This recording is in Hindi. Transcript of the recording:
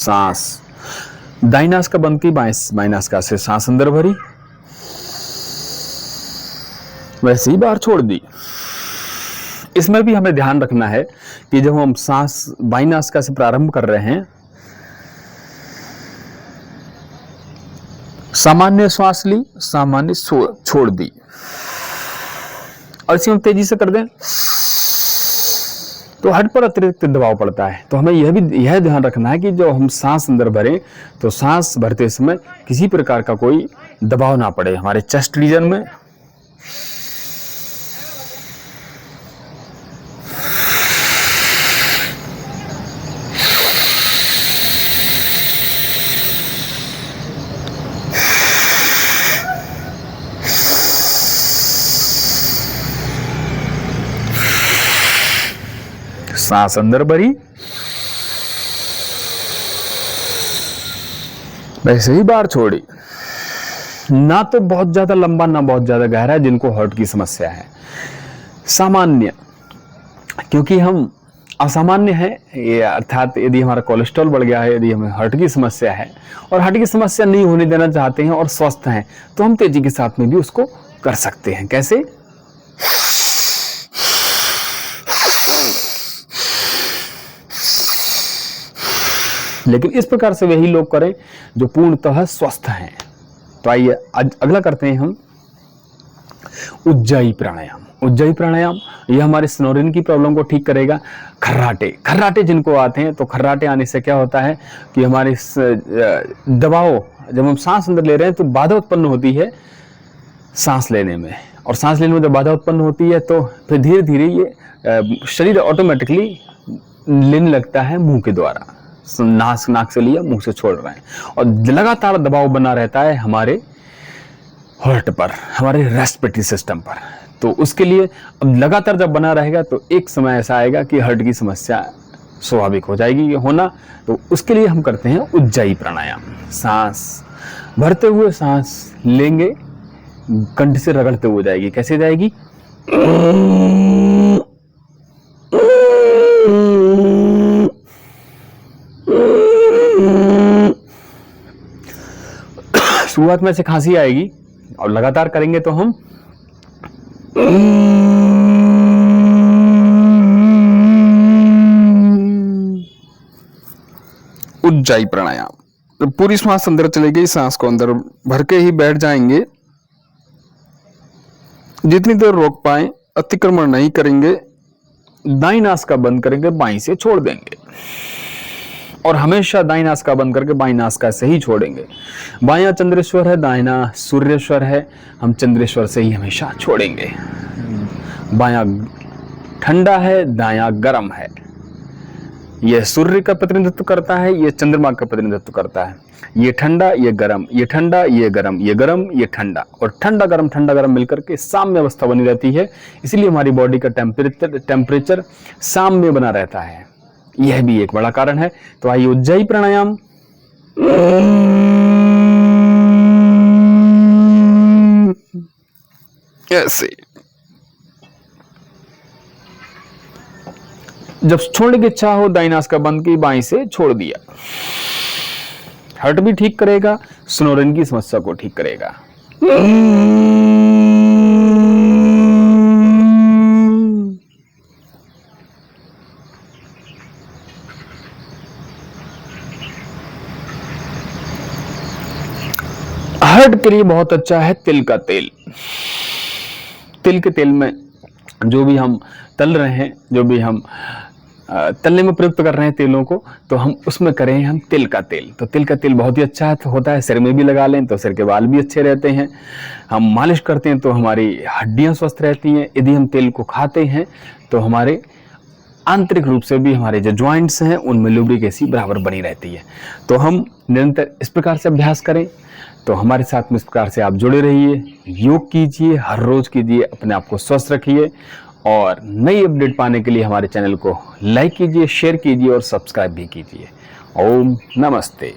सांस दाईं नासिका बंद की, बाईं नासिका से सांस अंदर भरी, वैसे ही बाहर छोड़ दी। इसमें भी हमें ध्यान रखना है कि जब हम सांस बाईं नासिका से प्रारंभ कर रहे हैं, सामान्य श्वास ली, सामान्य छोड़ दी, और इसी में तेजी से कर दें तो हार्ट पर अतिरिक्त दबाव पड़ता है। तो हमें यह ध्यान रखना है कि जो हम सांस अंदर भरें तो सांस भरते समय किसी प्रकार का कोई दबाव ना पड़े हमारे चेस्ट रीजन में। सांस अंदर भरी, वैसे ही बाहर छोड़ी। ना तो बहुत ज्यादा लंबा ना बहुत ज्यादा गहरा, जिनको हार्ट की समस्या है। सामान्य, क्योंकि हम असामान्य है ये, अर्थात यदि हमारा कोलेस्ट्रॉल बढ़ गया है, यदि हमें हार्ट की समस्या है और हार्ट की समस्या नहीं होने देना चाहते हैं और स्वस्थ हैं, तो हम तेजी के साथ में भी उसको कर सकते हैं। कैसे? लेकिन इस प्रकार से वही लोग करें जो पूर्णतः स्वस्थ हैं। तो आइए अगला करते हैं हम उज्जाई प्राणायाम। उज्जाई प्राणायाम यह हमारे स्नोरिन की प्रॉब्लम को ठीक करेगा। खर्राटे जिनको आते हैं, तो खर्राटे आने से क्या होता है कि हमारे दबाव, जब हम सांस अंदर ले रहे हैं तो बाधा उत्पन्न होती है सांस लेने में, और सांस लेने में जब बाधा उत्पन्न होती है तो फिर धीरे धीरे ये शरीर ऑटोमेटिकली लेने लगता है मुंह के द्वारा। नाक से लिया, मुंह से छोड़ रहे हैं, और लगातार दबाव बना रहता है हमारे हार्ट पर, हमारे रेस्पिरेटरी सिस्टम पर। तो उसके लिए अब लगातार जब बना रहेगा तो एक समय ऐसा आएगा कि हार्ट की समस्या स्वाभाविक हो जाएगी ये होना। तो उसके लिए हम करते हैं उज्जाई प्राणायाम। सांस भरते हुए सांस लेंगे, कंठ से रगड़ते हुए जाएगी। कैसे जाएगी? शुरुआत में से खांसी आएगी और लगातार करेंगे तो हम उज्जाई प्राणायाम। पूरी सांस अंदर चली गई, सांस को अंदर भर के ही बैठ जाएंगे। जितनी देर रोक पाए, अतिक्रमण नहीं करेंगे। दाईं नासिका बंद करेंगे, बाईं से छोड़ देंगे, और हमेशा दाईं नासिका बंद करके बाईं नासिका से ही छोड़ेंगे। बायां चंद्रेश्वर है, दाहिना सूर्येश्वर है, हम चंद्रेश्वर से ही हमेशा छोड़ेंगे। बायां ठंडा है, दायां गर्म है। यह सूर्य का प्रतिनिधित्व करता है, यह चंद्रमा का प्रतिनिधित्व करता है। ये ठंडा, ये गर्म, ये ठंडा, ये गर्म, ये गर्म, ये ठंडा, और ठंडा गर्म मिलकर के साम्य अवस्था बनी रहती है। इसलिए हमारी बॉडी का टेम्परेचर साम्य बना रहता है। यह भी एक बड़ा कारण है। तो आइए उज्जाई प्राणायाम। ऐसे जब छोड़ने की इच्छा हो, दाईं नासिका बंद की, बाईं से छोड़ दिया। हार्ट भी ठीक करेगा, स्नोरिन की समस्या को ठीक करेगा। हार्ट के लिए बहुत अच्छा है तिल का तेल। तिल के तेल में जो भी हम तल रहे हैं, जो भी हम तलने में प्रयुक्त कर रहे हैं तेलों को, तो हम उसमें करें हम तिल का तेल। तो तिल का तेल बहुत ही अच्छा होता है। सिर में भी लगा लें तो सिर के बाल भी अच्छे रहते हैं। हम मालिश करते हैं तो हमारी हड्डियां स्वस्थ रहती हैं। यदि हम तेल को खाते हैं तो हमारे आंतरिक रूप से भी हमारे जो ज्वाइंट्स हैं उनमें लुब्रिकेसी बराबर बनी रहती है। तो हम निरंतर इस प्रकार से अभ्यास करें तो हमारे साथ में इस प्रकार से आप जुड़े रहिए, योग कीजिए, हर रोज कीजिए, अपने आप को स्वस्थ रखिए, और नई अपडेट पाने के लिए हमारे चैनल को लाइक कीजिए, शेयर कीजिए और सब्सक्राइब भी कीजिए। ओम नमस्ते।